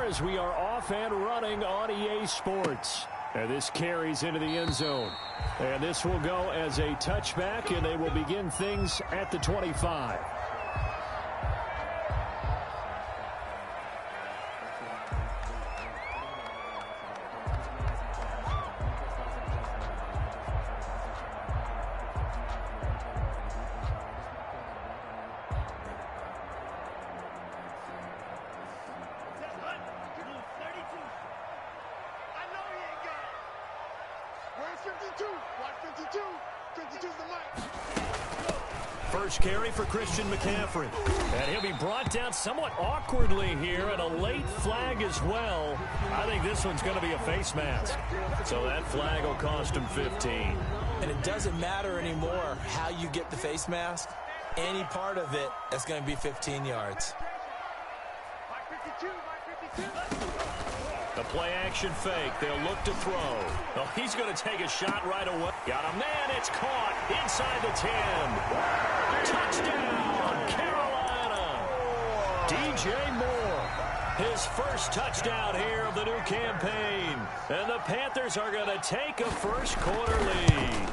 as we are off and running on EA Sports. And this carries into the end zone. And this will go as a touchback, and they will begin things at the 25. First carry for Christian McCaffrey. And he'll be brought down somewhat awkwardly here, and a late flag as well. I think this one's going to be a face mask. So that flag will cost him 15. And it doesn't matter anymore how you get the face mask. Any part of it, that's going to be 15 yards. The play-action fake. They'll look to throw. Oh, he's going to take a shot right away. Got a man. It's caught inside the 10. Touchdown, Carolina. DJ Moore. His first touchdown here of the new campaign. And the Panthers are going to take a first-quarter lead.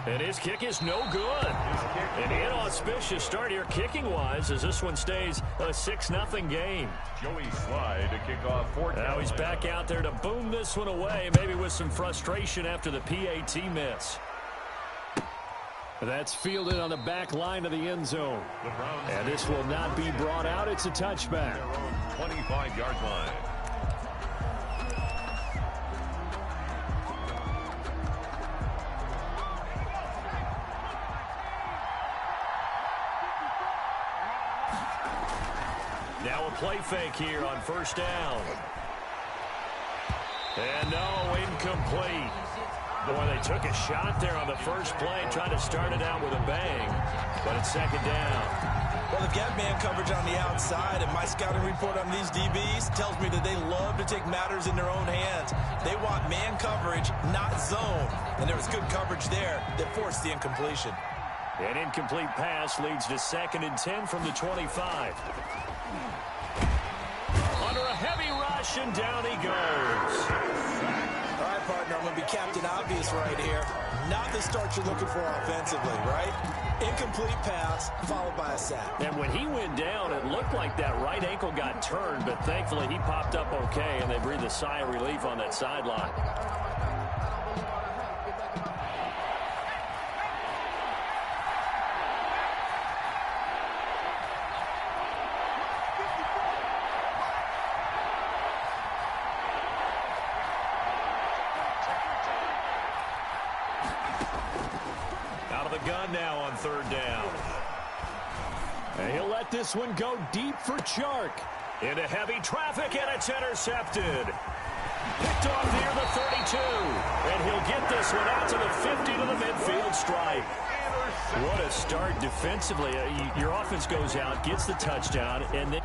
And his kick is no good. An inauspicious start here kicking-wise as this one stays a 6-0 game. Joey Slye to kick off 4. Now he's back out there to boom this one away, maybe with some frustration after the PAT miss. That's fielded on the back line of the end zone. And this will not be brought out. It's a touchback. 25-yard line. Now a play fake here on first down. And no, incomplete. Boy, they took a shot there on the first play, trying to start it out with a bang. But it's second down. Well, they've got man coverage on the outside, and my scouting report on these DBs tells me that they love to take matters in their own hands. They want man coverage, not zone. And there was good coverage there that forced the incompletion. An incomplete pass leads to 2nd and 10 from the 25. Under a heavy rush, and down he goes. All right, partner, I'm going to be Captain Obvious right here. Not the start you're looking for offensively, right? Incomplete pass, followed by a sack. And when he went down, it looked like that right ankle got turned, but thankfully he popped up okay, and they breathed a sigh of relief on that sideline. Gun now on 3rd down. And he'll let this one go deep for Chark. Into heavy traffic, and it's intercepted. Picked off near the 32. And he'll get this one out to the 50 to the midfield stripe. What a start defensively. Your offense goes out, gets the touchdown, and then...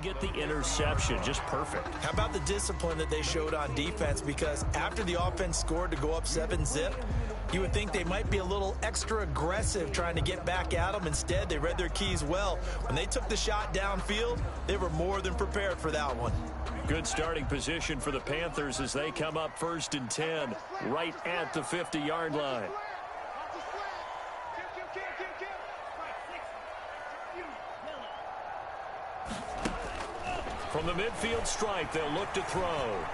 get the interception. Just perfect. How about the discipline that they showed on defense? Because after the offense scored to go up 7-zip, you would think they might be a little extra aggressive trying to get back at them. Instead, they read their keys well. When they took the shot downfield, they were more than prepared for that one. Good starting position for the Panthers as they come up 1st and 10, right at the 50-yard line. From the midfield stripe, they'll look to throw.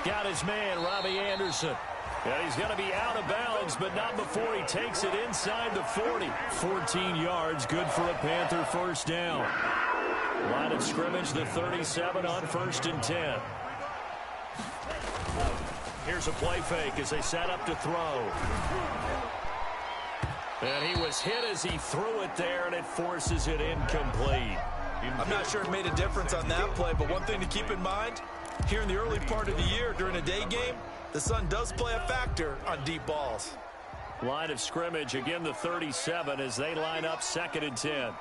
Got his man, Robbie Anderson. And he's going to be out of bounds, but not before he takes it inside the 40. 14 yards, good for a Panther first down. Line of scrimmage, the 37 on 1st and 10. Here's a play fake as they set up to throw. And he was hit as he threw it there, and it forces it incomplete. I'm not sure it made a difference on that play, but one thing to keep in mind, here in the early part of the year during a day game, the sun does play a factor on deep balls. Line of scrimmage, again the 37 as they line up 2nd and 10.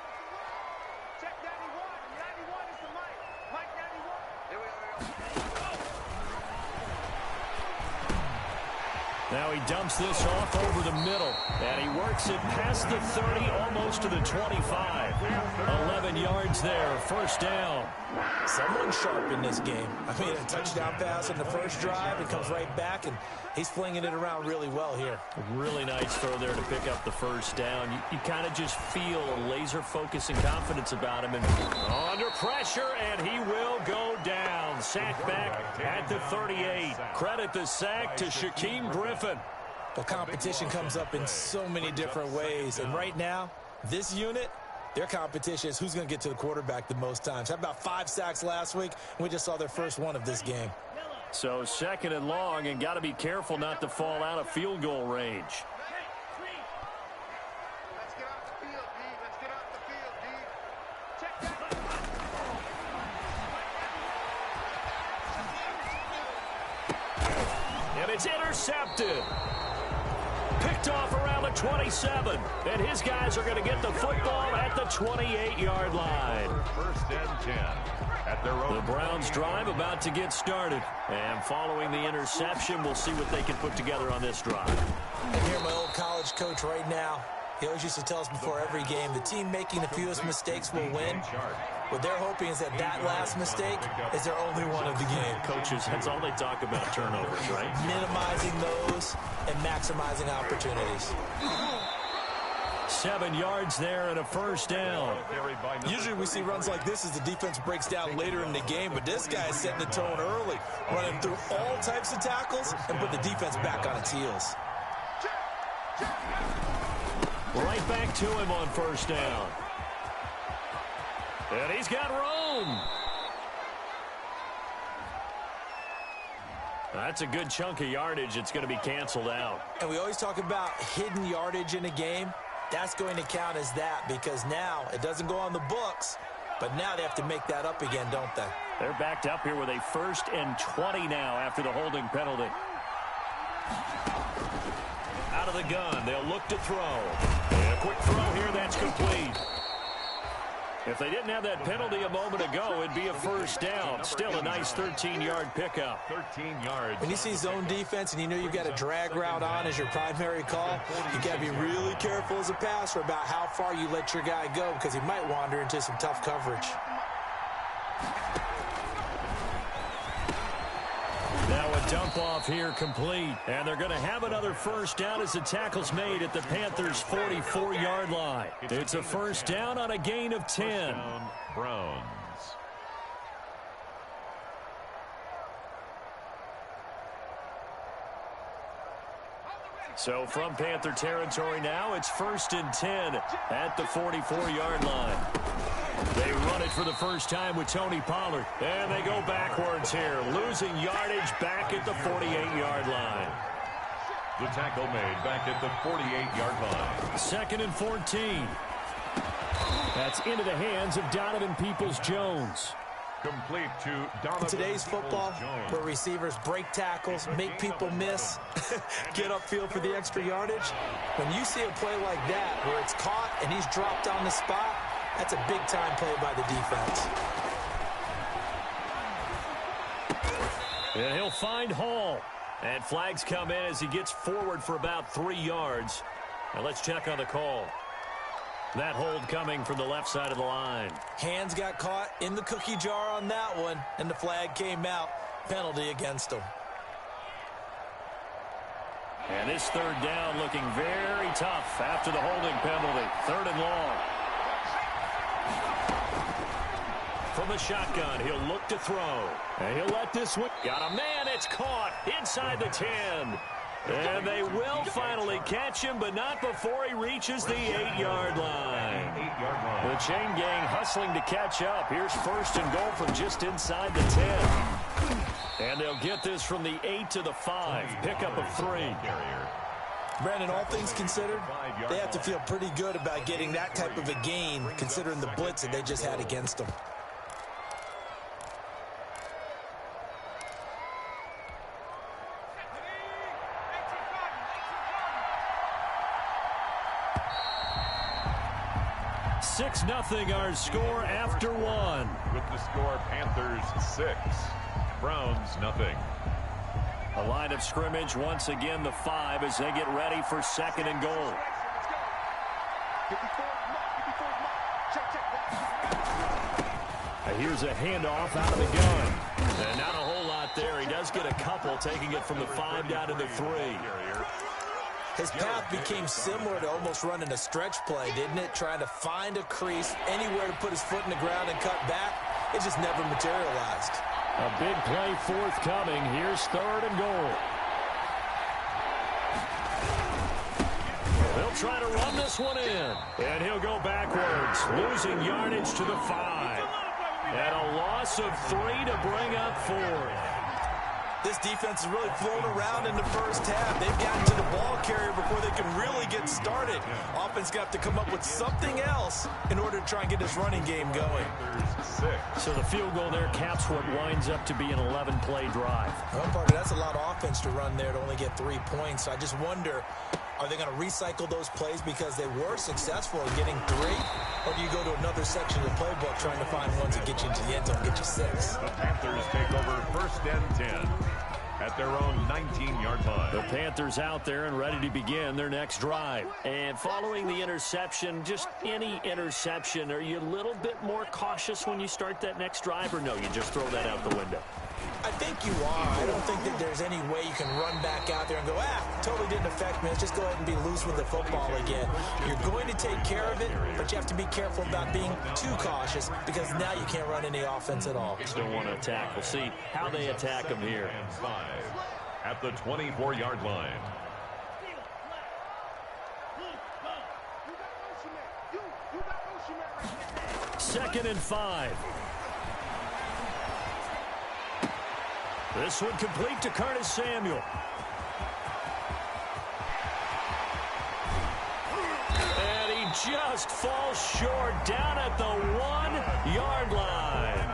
Now he dumps this off over the middle, and he works it past the 30, almost to the 25. 11 yards there, first down. Someone sharp in this game. I mean, a touchdown pass on the first drive, it comes right back, and he's flinging it around really well here. Really nice throw there to pick up the first down. You kind of just feel a laser focus and confidence about him. And under pressure, and he will go down. Sack back at the 38. Credit the sack to Shaquem Griffin. But competition comes up in so many different ways. And right now, this unit, their competition is who's going to get to the quarterback the most times. How about 5 sacks last week? We just saw their first one of this game. So 2nd and long, and got to be careful not to fall out of field goal range. Let's get off the field, D. Let's get off the field, D. Check that. And it's intercepted. Picked off around the 27. And his guys are going to get the football at the 28-yard line. 1st and 10 at their own. The Browns drive about to get started. And following the interception, we'll see what they can put together on this drive. I hear my old college coach right now. He always used to tell us before every game, the team making the fewest mistakes will win. What they're hoping is that that last mistake is their only one of the game. Coaches, that's all they talk about, turnovers, right? Minimizing those and maximizing opportunities. 7 yards there and a first down. Usually we see runs like this as the defense breaks down later in the game, but this guy is setting the tone early, running through all types of tackles and put the defense back on its heels. Right back to him on first down. And he's got room. That's a good chunk of yardage. It's going to be canceled out. And we always talk about hidden yardage in a game. That's going to count as that because now it doesn't go on the books, but now they have to make that up again, don't they? They're backed up here with a 1st and 20 now after the holding penalty. Out of the gun, they'll look to throw. And a quick throw here, that's complete. If they didn't have that penalty a moment ago, it'd be a first down. Still a nice 13-yard pickup. 13 yards. When you see zone defense and you know you've got a drag route on as your primary call, you got to be really careful as a passer about how far you let your guy go because he might wander into some tough coverage. Now a dump off here complete. And they're going to have another first down as the tackle's made at the Panthers' 44-yard line. It's a first down on a gain of 10. Browns. So from Panther territory now, it's 1st and 10 at the 44-yard line. They run it for the first time with Tony Pollard. And they go backwards here, losing yardage back at the 48-yard line. The tackle made back at the 48-yard line. 2nd and 14. That's into the hands of Donovan Peoples-Jones. Complete to Donovan. In today's football, where receivers break tackles, make people miss, get upfield for the extra yardage, when you see a play like that where it's caught and he's dropped on the spot, that's a big-time play by the defense. And he'll find Hall. And flags come in as he gets forward for about 3 yards. Now let's check on the call. That hold coming from the left side of the line. Hands got caught in the cookie jar on that one, and the flag came out. Penalty against him. And this third down looking very tough after the holding penalty. 3rd and long. From the shotgun, he'll look to throw. And he'll let this one. Got a man, it's caught inside the 10. And they will finally catch him, but not before he reaches the 8-yard line. The chain gang hustling to catch up. Here's 1st and goal from just inside the 10. And they'll get this from the 8 to the 5. Pickup of 3. Brandon, all things considered, they have to feel pretty good about getting that type of a gain, considering the blitz that they just had against them. Six nothing our score after 1. With the score, Panthers 6, Browns nothing. A line of scrimmage once again the 5 as they get ready for 2nd and goal. Here's a handoff out of the gun. And not a whole lot there. He does get a couple, taking it from the 5 down to the 3. His path became similar to almost running a stretch play, didn't it? Trying to find a crease, anywhere to put his foot in the ground and cut back. It just never materialized. A big play forthcoming. Here's 3rd and goal. They'll try to run this one in. And he'll go backwards, losing yardage to the 5. And a loss of 3 to bring up 4th. This defense is really flown around in the first half. They've gotten to the ball carrier before they can really get started. Offense got to come up with something else in order to try and get this running game going. So the field goal there caps what winds up to be an 11-play drive. Well, Parker, that's a lot of offense to run there to only get 3 points. So I just wonder, are they going to recycle those plays because they were successful in getting 3? Or do you go to another section of the playbook trying to find ones that get you into the end zone and get you 6? The Panthers take over 1st and 10 at their own 19-yard line. The Panthers out there and ready to begin their next drive. And following the interception, just any interception, are you a little bit more cautious when you start that next drive, or no, you just throw that out the window? I think you are. I don't think that there's any way you can run back out there and go, totally didn't affect me. Let's just go ahead and be loose with the football again. You're going to take care of it, but you have to be careful about being too cautious because now you can't run any offense at all. Still want to attack. We'll see how they attack them here. And 5 at the 24-yard line. Second and 5. This one complete to Curtis Samuel. And he just falls short down at the 1-yard line.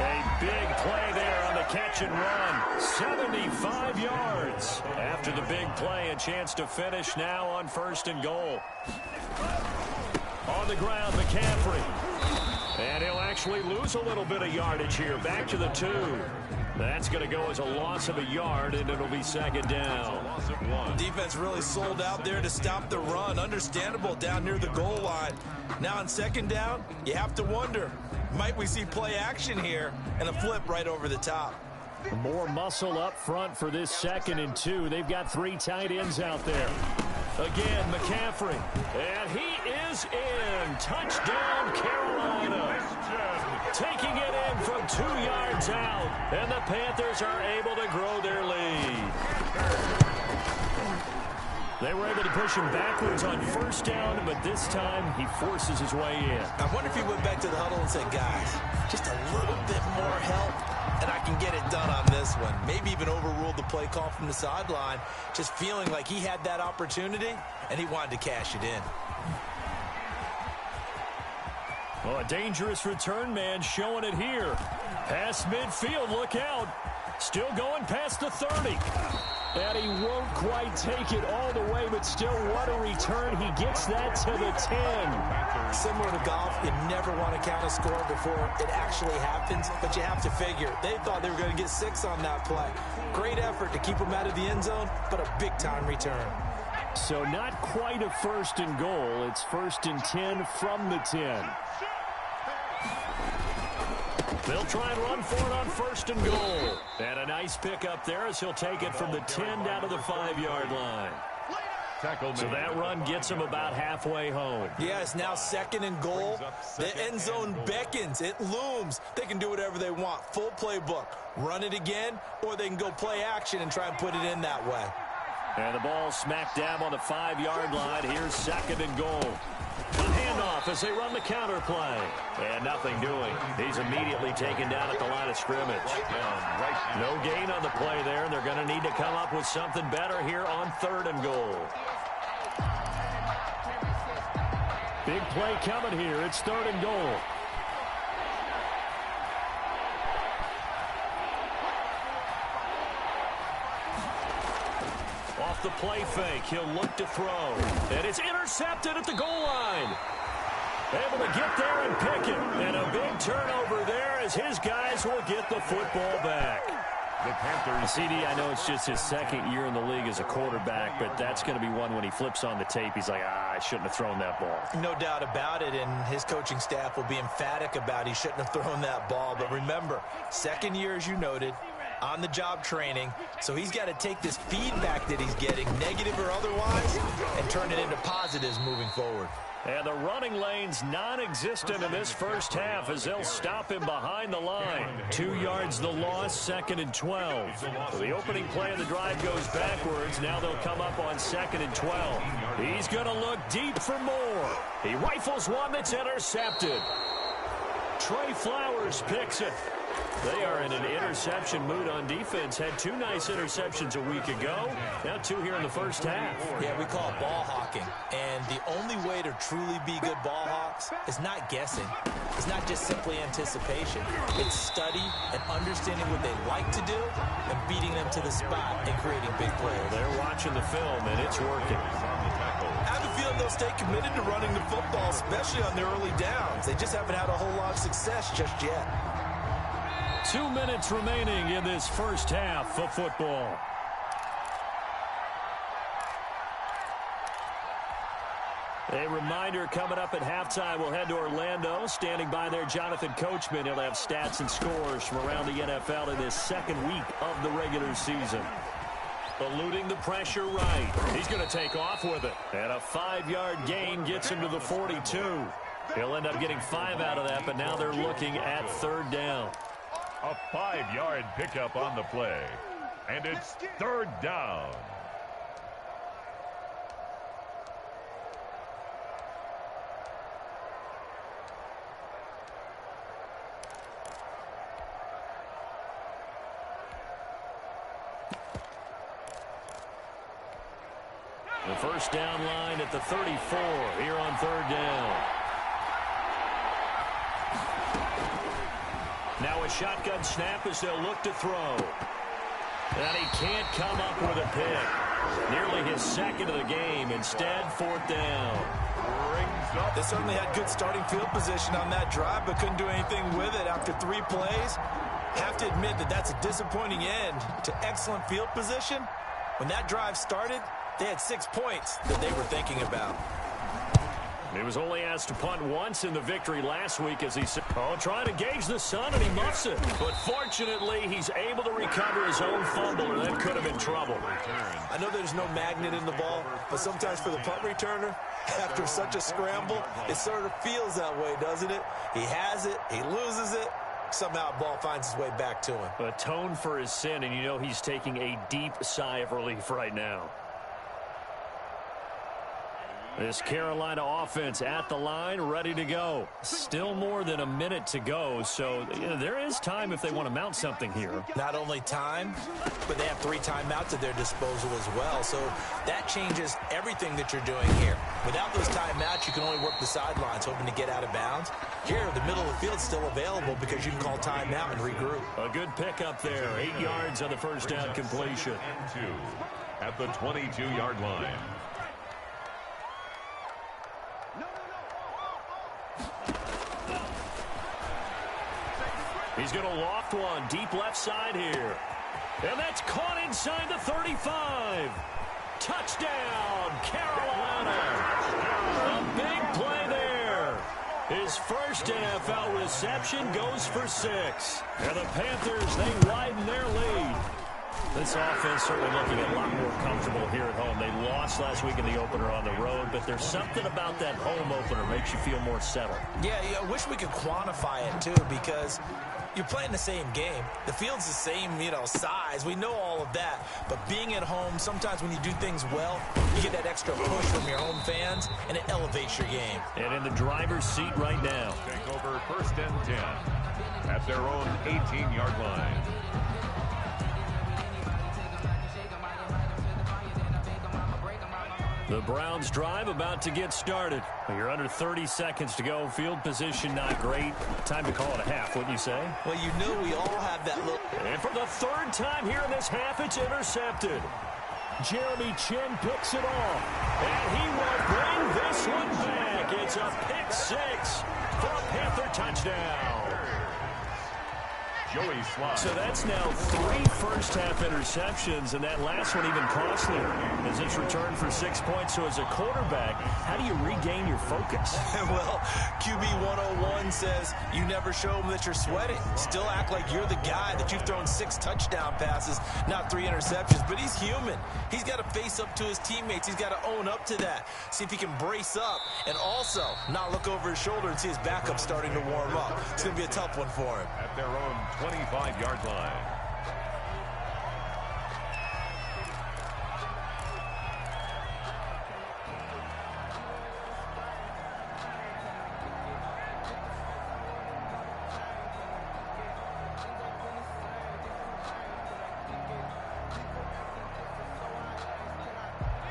A big play there on the catch and run. 75 yards. After the big play, a chance to finish now on 1st and goal. On the ground, McCaffrey. And he'll actually lose a little bit of yardage here. Back to the 2. That's going to go as a loss of a yard, and it'll be 2nd down. Defense really sold out there to stop the run. Understandable down near the goal line. Now on 2nd down, you have to wonder, might we see play action here and a flip right over the top? More muscle up front for this 2nd and 2. They've got 3 tight ends out there. Again, McCaffrey. And he is in. Touchdown, Carolina. Taking it in from 2 yards out. And the Panthers are able to grow their lead. They were able to push him backwards on 1st down, but this time he forces his way in. I wonder if he went back to the huddle and said, guys, just a little bit more help, and I can get it done on this one. Maybe even overruled the play call from the sideline, just feeling like he had that opportunity, and he wanted to cash it in. Well, a dangerous return man showing it here. Past midfield, look out. Still going past the 30. And he won't quite take it all the way, but still, what a return. He gets that to the 10. Similar to golf, you never want to count a score before it actually happens, but you have to figure they thought they were going to get 6 on that play. Great effort to keep them out of the end zone, but a big-time return. So not quite a 1st and goal. It's 1st and 10 from the 10. They'll try and run for it on 1st and goal. And a nice pickup there as he'll take it from the 10 down to the 5-yard line. So that run gets him about halfway home. Yeah, it's now 2nd and goal. The end zone beckons. It looms. They can do whatever they want. Full playbook. Run it again, or they can go play action and try and put it in that way. And the ball smack dab on the 5-yard line. Here's 2nd and goal. A handoff as they run the counter play. And nothing doing. He's immediately taken down at the line of scrimmage. No gain on the play there, and they're going to need to come up with something better here on 3rd and goal. Big play coming here. It's 3rd and goal. Off the play fake, he'll look to throw. And it's intercepted at the goal line. Able to get there and pick it. And a big turnover there as his guys will get the football back. The Panthers. CD, I know it's just his 2nd year in the league as a quarterback, but that's going to be one when he flips on the tape. He's like, I shouldn't have thrown that ball. No doubt about it, and his coaching staff will be emphatic about he shouldn't have thrown that ball. But remember, 2nd year, as you noted, on-the-job training, so he's got to take this feedback that he's getting, negative or otherwise, and turn it into positives moving forward. And the running lane's non-existent in this first half as they'll stop him behind the line. 2 yards the loss, 2nd and 12. So the opening play of the drive goes backwards. Now they'll come up on 2nd and 12. He's going to look deep for more. He rifles one that's intercepted. Trey Flowers picks it. They are in an interception mood on defense. Had 2 nice interceptions a week ago. Now 2 here in the first half. Yeah, we call it ball hawking. And the only way to truly be good ball hawks is not guessing. It's not just simply anticipation. It's study and understanding what they like to do and beating them to the spot and creating big plays. Well, they're watching the film, and it's working. I have a feeling they'll stay committed to running the football, especially on their early downs. They just haven't had a whole lot of success just yet. 2 minutes remaining in this first half of football. A reminder coming up at halftime, we'll head to Orlando. Standing by there, Jonathan Coachman. He'll have stats and scores from around the NFL in this 2nd week of the regular season. Eluding the pressure right. He's going to take off with it. And a 5-yard gain gets him to the 42. He'll end up getting 5 out of that, but now they're looking at 3rd down. A 5-yard pickup on the play. And it's 3rd down. The first down line at the 34 here on 3rd down. Now a shotgun snap as they'll look to throw. And he can't come up with a pick. Nearly his 2nd of the game. Instead, 4th down. They certainly had good starting field position on that drive, but couldn't do anything with it after 3 plays. Have to admit that that's a disappointing end to excellent field position. When that drive started, they had 6 points that they were thinking about. He was only asked to punt once in the victory last week as he said, trying to gauge the sun, and he muffs it. But fortunately, he's able to recover his own fumble, or that could have been trouble. I know there's no magnet in the ball, but sometimes for the punt returner, after such a scramble, it sort of feels that way, doesn't it? He has it, he loses it, somehow the ball finds its way back to him. Atone for his sin, and you know he's taking a deep sigh of relief right now. This Carolina offense at the line, ready to go. Still more than a minute to go, so there is time if they want to mount something here. Not only time, but they have 3 timeouts at their disposal as well, so that changes everything that you're doing here. Without those timeouts, you can only work the sidelines, hoping to get out of bounds. Here, the middle of the field is still available because you can call timeout and regroup. A good pickup there, 8 yards on the first down completion. And 2 at the 22-yard line. He's going to loft one deep left side here. And that's caught inside the 35. Touchdown, Carolina. A big play there. His first NFL reception goes for 6. And the Panthers, they widen their lead. This offense certainly looking a lot more comfortable here at home. They lost last week in the opener on the road, but there's something about that home opener makes you feel more settled. Yeah, I wish we could quantify it, too, because you're playing the same game. The field's the same, size. We know all of that. But being at home, sometimes when you do things well, you get that extra push from your home fans, and it elevates your game. And in the driver's seat right now. Take over 1st and 10 at their own 18-yard line. The Browns drive about to get started. You're under 30 seconds to go. Field position not great. Time to call it a half, wouldn't you say? Well, we all have that look. And for the 3rd time here in this half, it's intercepted. Jeremy Chin picks it off. And he will bring this one back. It's a pick 6 for a Panther touchdown. Joey Slye. So that's now 3 first-half interceptions, and that last one even costlier as it's returned for 6 points. So as a quarterback, how do you regain your focus? Well, QB 101 says you never show them that you're sweating. Still act like you're the guy, that you've thrown 6 touchdown passes, not 3 interceptions. But he's human. He's got to face up to his teammates. He's got to own up to that. See if he can brace up and also not look over his shoulder and see his backup starting to warm up. It's going to be a tough one for him. At their own 25-yard line.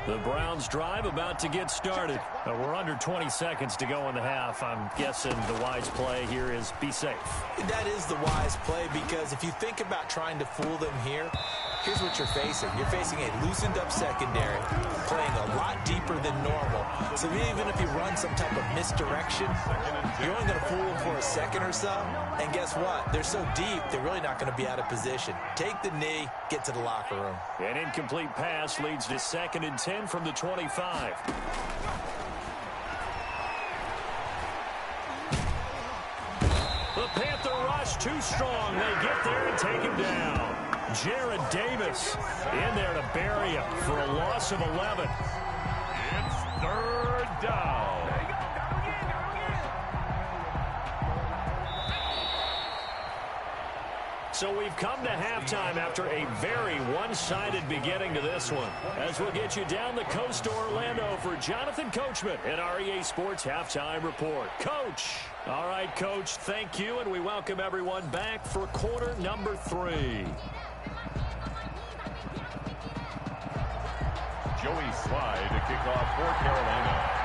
The Browns drive about to get started. We're under 20 seconds to go in the half. I'm guessing the wise play here is be safe. That is the wise play, because if you think about trying to fool them here, here's what you're facing. You're facing a loosened up secondary, playing a lot deeper than normal. So even if you run some type of misdirection, you're only going to fool them for a second or so. And guess what? They're so deep, they're really not going to be out of position. Take the knee, get to the locker room. An incomplete pass leads to 2nd and 10 from the 25. The Panther rush too strong. They get there and take him down. Jared Davis in there to bury him for a loss of 11. It's 3rd down. So we've come to halftime after a very one-sided beginning to this one. As we'll get you down the coast to Orlando for Jonathan Coachman at our EA Sports Halftime Report. Coach. All right, Coach, thank you, and we welcome everyone back for quarter number 3. Joey Slye to kick off for Carolina.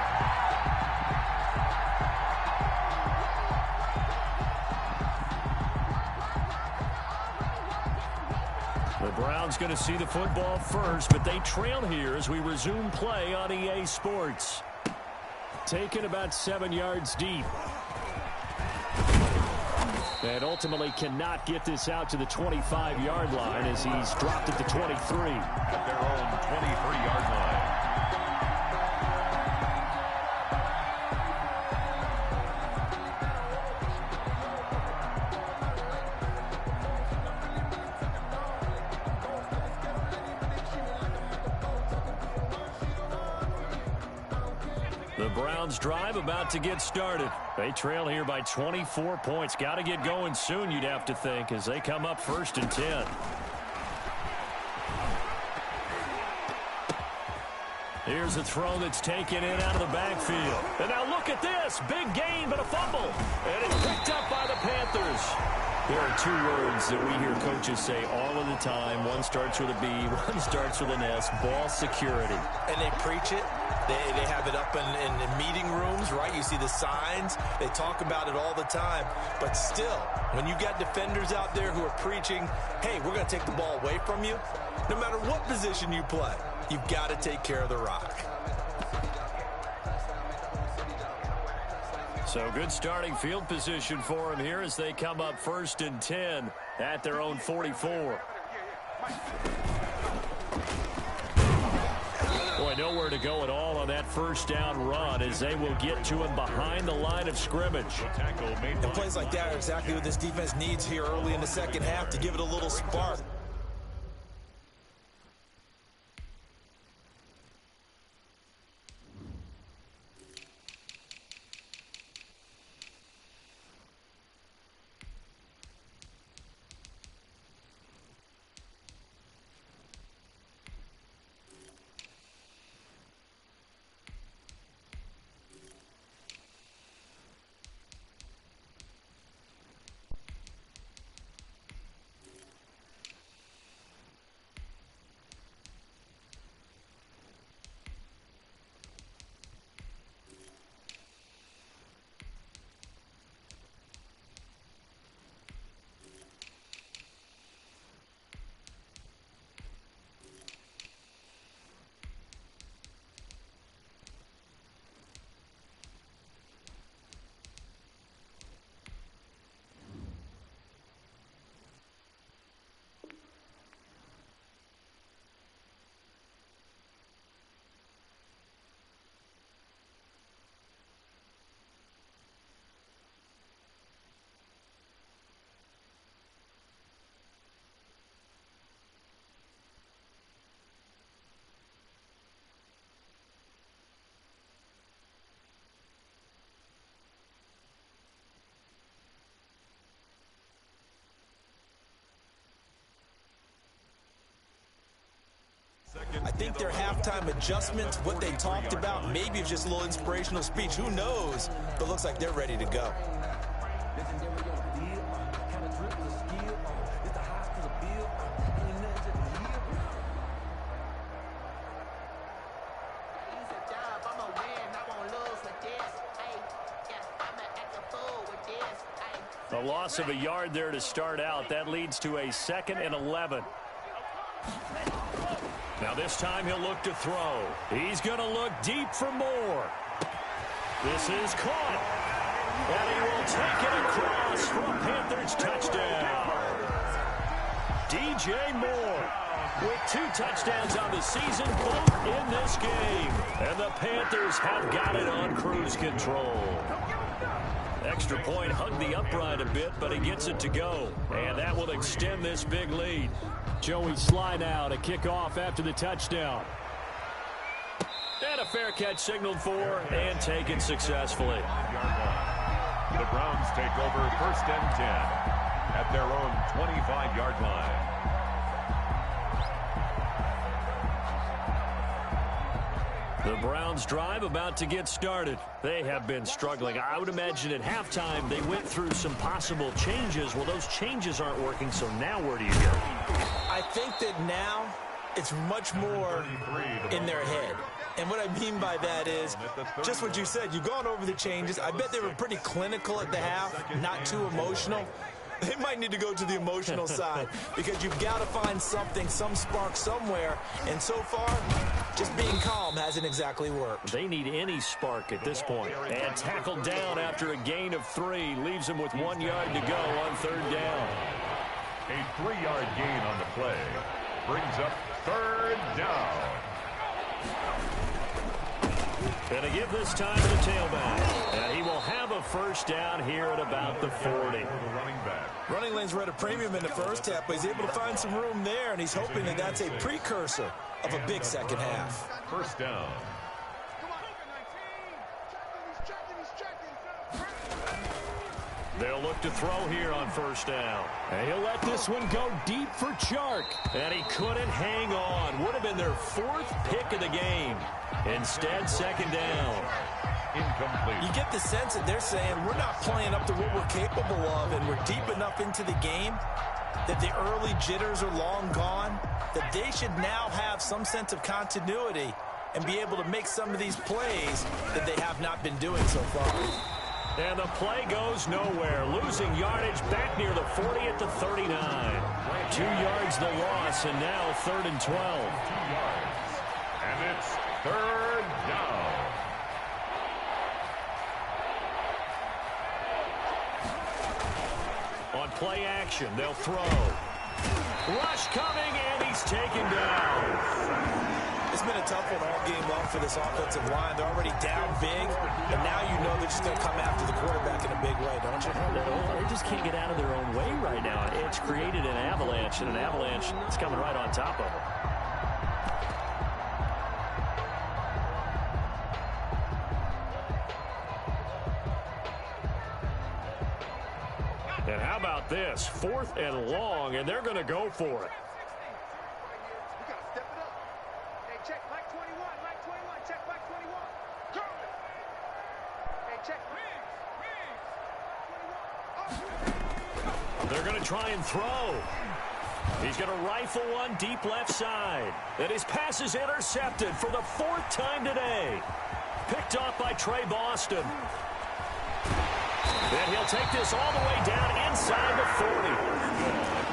The Browns going to see the football first, but they trail here as we resume play on EA Sports. Taken about 7 yards deep. And ultimately cannot get this out to the 25-yard line as he's dropped at the 23. At their own 23-yard line. The Browns drive about to get started. They trail here by 24 points. Got to get going soon, you'd have to think, as they come up 1st and 10. Here's a throw that's taken in out of the backfield. And now look at this. Big gain, but a fumble. And it's picked up by the Panthers. There are two words that we hear coaches say all of the time. One starts with a B, one starts with an S. Ball security. And they preach it. They have it up in meeting rooms, right? You see the signs. They talk about it all the time. But still, when you got defenders out there who are preaching, hey, we're going to take the ball away from you, no matter what position you play, you've got to take care of the rock. So good starting field position for them here as they come up 1st and 10 at their own 44. Boy, nowhere to go at all on that first down run as they will get to him behind the line of scrimmage. And plays like that are exactly what this defense needs here early in the second half to give it a little spark. I think their halftime adjustments, what they talked about, maybe it's just a little inspirational speech. Who knows? But looks like they're ready to go. A loss of a yard there to start out. That leads to a 2nd and 11. Now this time he'll look to throw. He's going to look deep for more. This is caught. And he will take it across for a Panthers touchdown. DJ Moore with 2 touchdowns on the season, both in this game. And the Panthers have got it on cruise control. Extra point hugged the upright a bit, but he gets it to go. And that will extend this big lead. Joey Sly now to kick off after the touchdown. And a fair catch signaled for and taken successfully. The Browns take over 1st and 10 at their own 25-yard line. The Browns drive about to get started. They have been struggling. I would imagine at halftime they went through some possible changes. Well, those changes aren't working, so now where do you go? I think that now it's much more in their head. And what I mean by that is just what you said. You've gone over the changes. I bet they were pretty clinical at the half, not too emotional. They might need to go to the emotional side because you've got to find something, some spark somewhere. And so far, just being calm hasn't exactly worked. They need any spark at this point. And tackled down after a gain of 3. Leaves them with 1 yard to go on 3rd down. A 3-yard gain on the play brings up 3rd down. And to give this time to the tailback. And he will have a 1st down here at about the 40. Running lanes were at a premium in the first half, but he's able to find some room there, and he's hoping that that's a precursor of a big second half. 1st down. They'll look to throw here on 1st down. And he'll let this one go deep for Chark. And he couldn't hang on. Would have been throwing their 4th pick of the game. Instead, second down. Incomplete. You get the sense that they're saying we're not playing up to what we're capable of, and we're deep enough into the game that the early jitters are long gone, that they should now have some sense of continuity and be able to make some of these plays that they have not been doing so far. And the play goes nowhere. Losing yardage back near the 40 at the 39. 2 yards the loss, and now 3rd and 12. 2 yards. And it's 3rd down. On play action, they'll throw. Rush coming, and he's taken down. It's been a tough one all game long for this offensive line. They're already down big, and now you know they're just going to come after the quarterback in a big way, don't you? They just can't get out of their own way right now. It's created an avalanche, and an avalanche is coming right on top of them. And how about this? 4th and long, and they're going to go for it. We got to step it up. Hey, check Mike 21. Mike 21. Check Mike 21. Go. Hey, check. They're going to try and throw. He's going to rifle one deep left side. And his pass is intercepted for the 4th time today. Picked off by Trey Boston. And he'll take this all the way down inside the 40.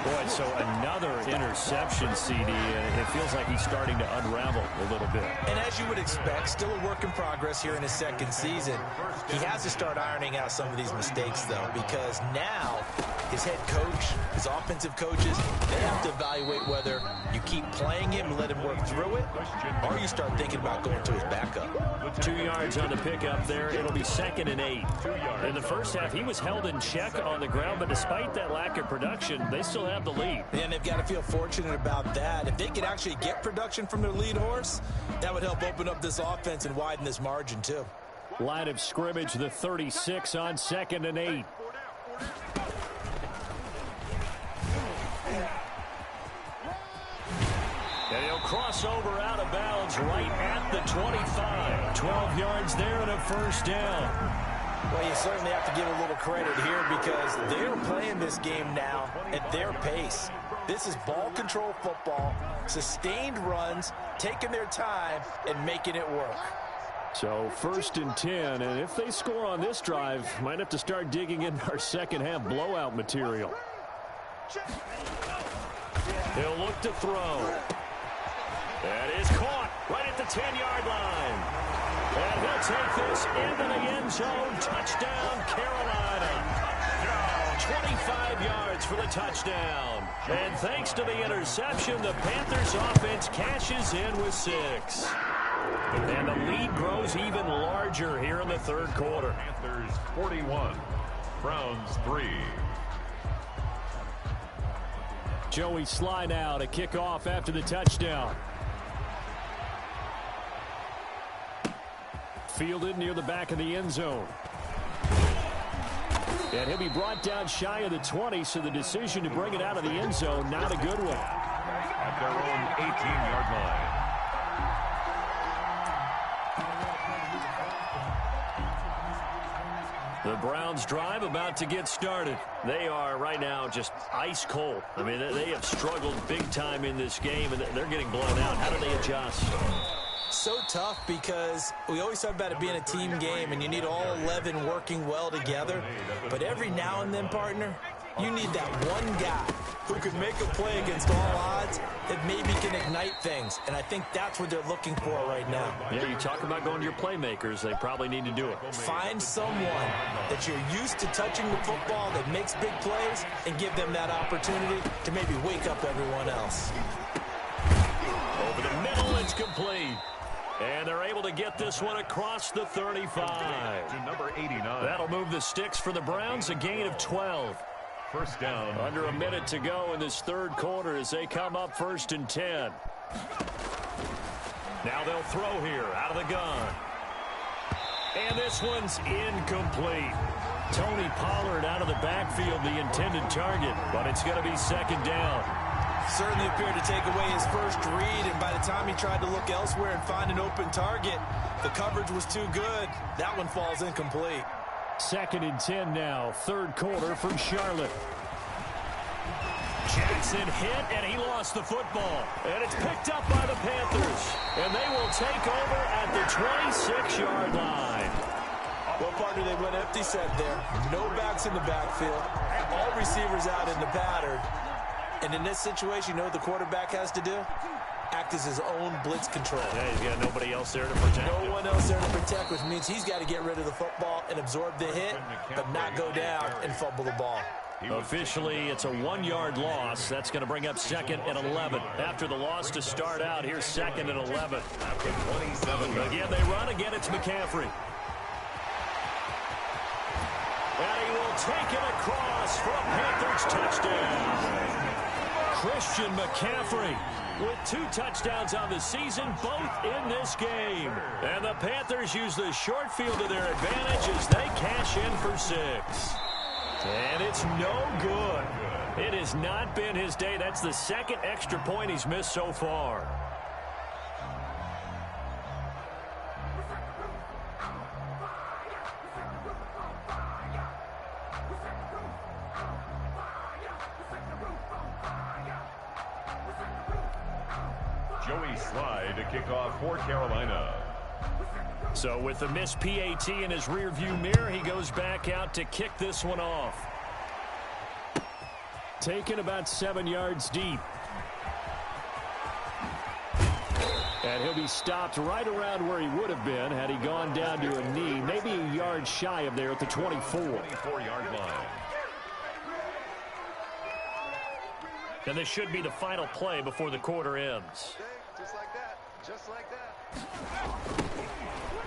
Boy, so another interception, CD, and it feels like he's starting to unravel a little bit. And as you would expect, still a work in progress here in his 2nd season. He has to start ironing out some of these mistakes, though, because now his head coach, his offensive coaches, they have to evaluate whether you keep playing him and let him work through it, or you start thinking about going to his backup. 2 yards on the pickup there. It'll be 2nd and 8. In the first half, he was held in check on the ground, but despite that lack of production, they still have the lead. And they've got to feel fortunate about that. If they could actually get production from their lead horse, that would help open up this offense and widen this margin, too. Line of scrimmage, the 36 on 2nd and 8. And he'll cross over out of bounds right at the 25. 12 yards there and a 1st down. Well, you certainly have to give a little credit here because they're playing this game now at their pace. This is ball control football, sustained runs, taking their time, and making it work. So 1st and 10, and if they score on this drive, might have to start digging in our second half blowout material. He'll look to throw. That is caught right at the 10-yard line. And he'll take this into the end zone. Touchdown, Carolina. 25 yards for the touchdown. And thanks to the interception, the Panthers offense cashes in with 6. And the lead grows even larger here in the 3rd quarter. Panthers 41, Browns 3. Joey Sly now to kick off after the touchdown. Fielded near the back of the end zone. And he'll be brought down shy of the 20, so the decision to bring it out of the end zone, not a good one. At their own 18-yard line. The Browns drive about to get started. They are right now just ice cold. I mean, they have struggled big time in this game, and they're getting blown out. How do they adjust? So tough because we always talk about it being a team game and you need all 11 working well together. But every now and then, partner, you need that one guy who can make a play against all odds that maybe can ignite things. And I think that's what they're looking for right now. Yeah, you talk about going to your playmakers. They probably need to do it. Find someone that you're used to touching the football that makes big plays and give them that opportunity to maybe wake up everyone else. Over the middle, it's complete. And they're able to get this one across the 35. To number 89. That'll move the sticks for the Browns, a gain of 12. First down. Under a minute to go in this 3rd quarter as they come up 1st and 10. Now they'll throw here out of the gun. And this one's incomplete. Tony Pollard out of the backfield, the intended target, but it's going to be 2nd down. Certainly appeared to take away his first read, and by the time he tried to look elsewhere and find an open target, the coverage was too good. That one falls incomplete. 2nd and 10 now, 3rd quarter from Charlotte. Jackson hit, and he lost the football. And it's picked up by the Panthers. And they will take over at the 26-yard line. Well, partner, they went empty set there. No backs in the backfield. All receivers out in the pattern. And in this situation, you know what the quarterback has to do? Act as his own blitz control. Yeah, he's got nobody else there to protect. No one else there to protect, which means he's got to get rid of the football and absorb the hit, but not go down and fumble the ball. Officially, it's a 1-yard loss. That's going to bring up 2nd and 11. After the loss to start out, here's 2nd and 11. Again, they run. Again, it's McCaffrey. And he will take it across for a Panthers touchdown. Christian McCaffrey with 2 touchdowns on the season, both in this game. And the Panthers use the short field to their advantage as they cash in for 6. And it's no good. It has not been his day. That's the 2nd extra point he's missed so far. Joey Slye to kick off for Carolina. So with the missed PAT in his rearview mirror, he goes back out to kick this one off. Taken about 7 yards deep. And he'll be stopped right around where he would have been had he gone down to a knee, maybe a yard shy of there at the 24. 24-yard line. And this should be the final play before the quarter ends. Just like that. Just like that.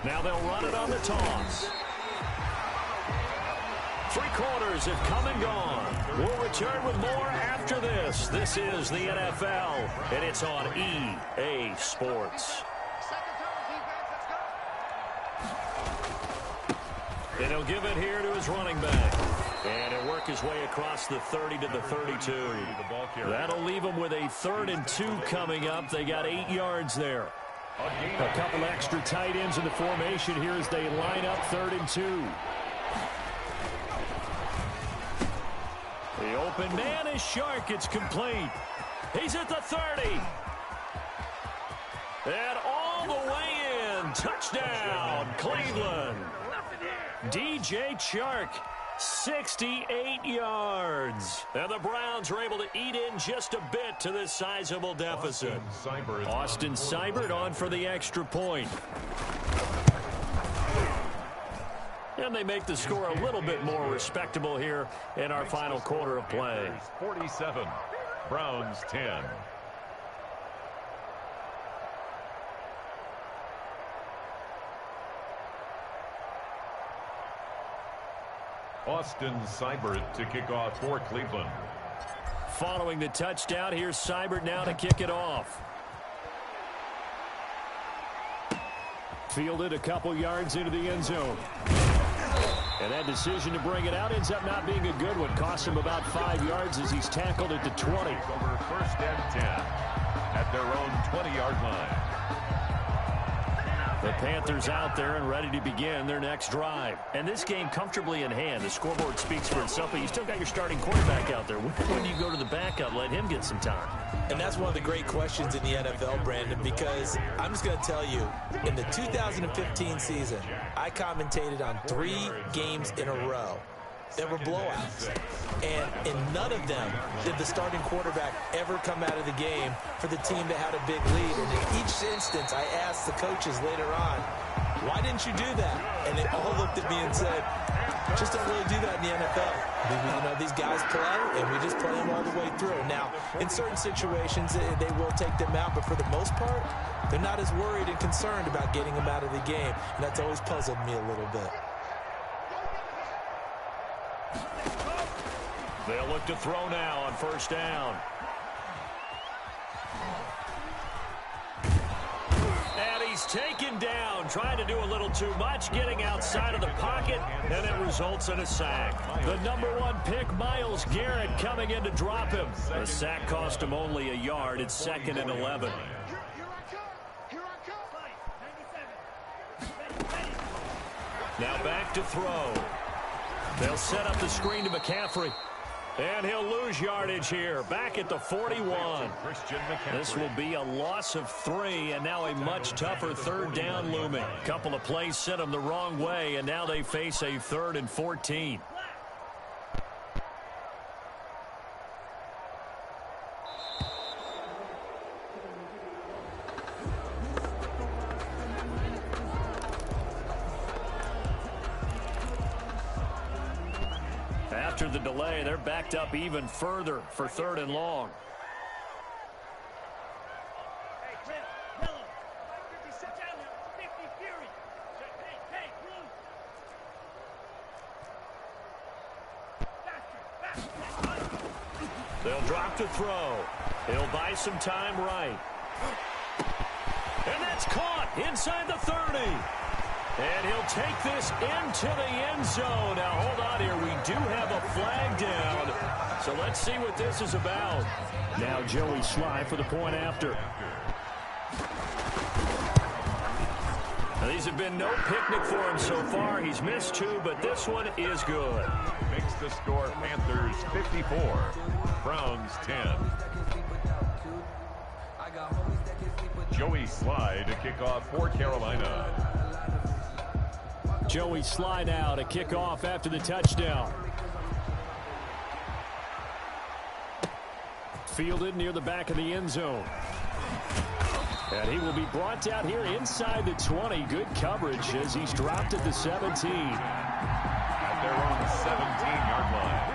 Now they'll run it on the toss. 3 quarters have come and gone. We'll return with more after this. This is the NFL, and it's on EA Sports. And he'll give it here to his running back. And he'll work his way across the 30 to the 32. That'll leave him with a 3rd and 2 coming up. They got 8 yards there. A couple extra tight ends in the formation here as they line up 3rd and 2. The open man is Shark. It's complete. He's at the 30. And all the way in. Touchdown, Cleveland. DJ Chark, 68 yards. And the Browns are able to eat in just a bit to this sizable deficit. Austin Seibert on for the extra point. And they make the score a little bit more respectable here in our final quarter of play. 47, Browns 10. Austin Seibert to kick off for Cleveland. Following the touchdown, here's Seibert now to kick it off. Fielded a couple yards into the end zone. And that decision to bring it out ends up not being a good one. Costs him about 5 yards as he's tackled at the 20. Over 1st and 10 at their own 20-yard line. The Panthers out there and ready to begin their next drive. And this game comfortably in hand. The scoreboard speaks for itself, but you still got your starting quarterback out there. When do you go to the backup, let him get some time? And that's one of the great questions in the NFL, Brandon, because I'm just going to tell you, in the 2015 season, I commentated on 3 games in a row. There were blowouts. And in none of them did the starting quarterback ever come out of the game for the team that had a big lead. And in each instance, I asked the coaches later on, why didn't you do that? And they all looked at me and said, just don't really do that in the NFL. You know, these guys play, and we just play them all the way through. Now, in certain situations, they will take them out, but for the most part, they're not as worried and concerned about getting them out of the game. And that's always puzzled me a little bit. They'll look to throw now on 1st down. And he he's taken down, trying to do a little too much, getting outside of the pocket, and it results in a sack. The #1 pick, Myles Garrett, coming in to drop him. The sack cost him only a yard. It's 2nd and 11. Now back to throw. They'll set up the screen to McCaffrey. And he'll lose yardage here, back at the 41. This will be a loss of 3, and now a much tougher 3rd down looming. A couple of plays sent them the wrong way, and now they face a 3rd and 14. After the delay, they're backed up even further for 3rd and long. They'll drop to throw. He'll buy some time right. And that's caught inside the 30. And he'll take this into the end zone. Now, hold on here. We do have a flag down. So let's see what this is about. Now Joey Sly for the point after. Now, these have been no picnic for him so far. He's missed 2, but this one is good. Makes the score Panthers 54, Browns 10. Joey Sly to kick off for Carolina. Joey Sly now to kick off after the touchdown. Fielded near the back of the end zone. And he will be brought down here inside the 20. Good coverage as he's dropped at the 17. At their own 17-yard line.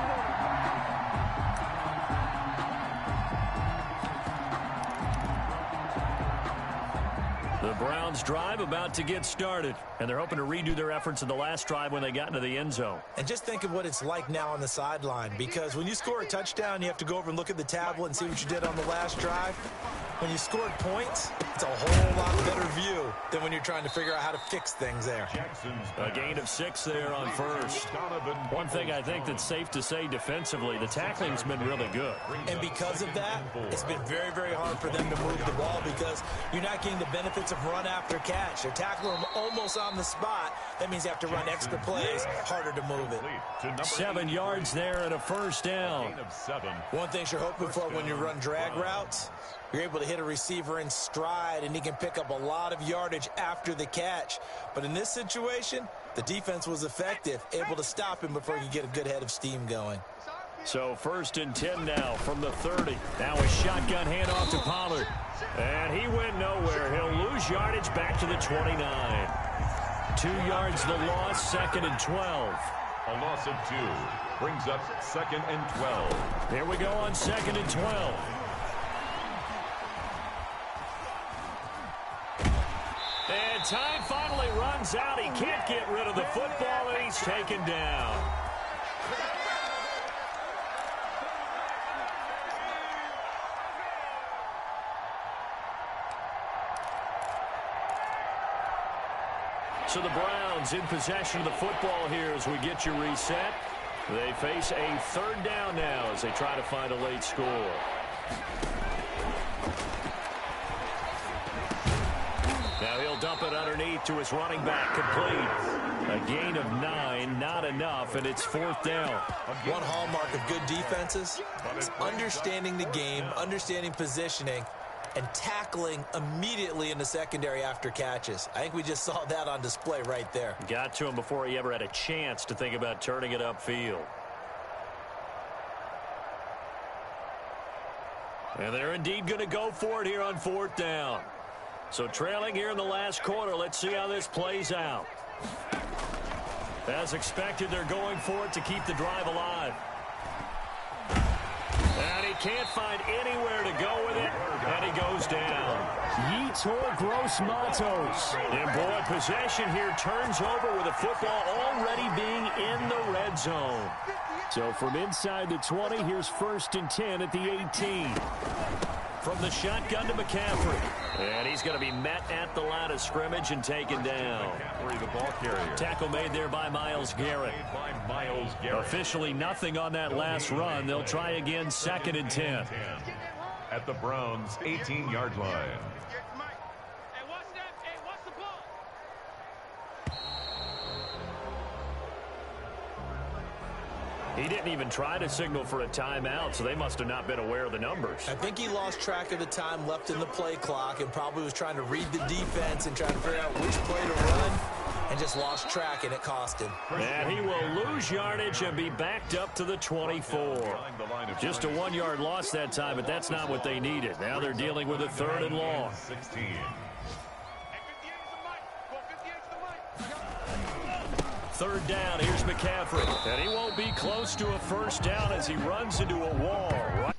The Browns drive about to get started, and they're hoping to redo their efforts in the last drive when they got into the end zone. And just think of what it's like now on the sideline, because when you score a touchdown, you have to go over and look at the tablet and see what you did on the last drive. When you scored points, it's a whole lot better view than when you're trying to figure out how to fix things there. A gain of 6 there on first. One thing I think that's safe to say defensively, the tackling's been really good. And because of that, it's been very, very hard for them to move the ball because you're not getting the benefits of run after catch. They're tackling them almost on the spot. That means you have to run extra plays, harder to move it. 7 yards there and a first down. One thing you're hoping for when you run drag routes, you're able to hit a receiver in stride, and he can pick up a lot of yardage after the catch. But in this situation, the defense was effective, able to stop him before he could get a good head of steam going. So 1st and 10 now from the 30. Now a shotgun handoff to Pollard. And he went nowhere. He'll lose yardage back to the 29. 2 yards the loss, 2nd and 12. A loss of 2 brings up 2nd and 12. Here we go on 2nd and 12. And time finally runs out. He can't get rid of the football, and he's taken down. So the Browns in possession of the football here as we get you reset. They face a 3rd down now as they try to find a late score. Now he'll dump it underneath to his running back, complete. A gain of 9, not enough, and it's 4th down. One hallmark of good defenses is understanding the game, understanding positioning, and tackling immediately in the secondary after catches. I think we just saw that on display right there. Got to him before he ever had a chance to think about turning it upfield. And they're indeed going to go for it here on 4th down. So trailing here in the last quarter, let's see how this plays out. As expected, they're going for it to keep the drive alive. And he can't find anywhere to go with it, and he goes down. Yetur Gross-Matos. And boy, possession here turns over with the football already being in the red zone. So from inside the 20, here's 1st and 10 at the 18. from the shotgun to McCaffrey. And he's going to be met at the line of scrimmage and taken down. McCaffrey, the ball carrier. Tackle made there by Myles Garrett. Officially nothing on that last run. They'll try again, 2nd and 10. At the Browns' 18-yard line. He didn't even try to signal for a timeout, so they must have not been aware of the numbers. I think he lost track of the time left in the play clock and probably was trying to read the defense and trying to figure out which play to run and just lost track, and it cost him. And he will lose yardage and be backed up to the 24. Just a 1-yard loss that time, but that's not what they needed. Now they're dealing with a 3rd and long. 16. Third down, here's McCaffrey. And he won't be close to a first down as he runs into a wall right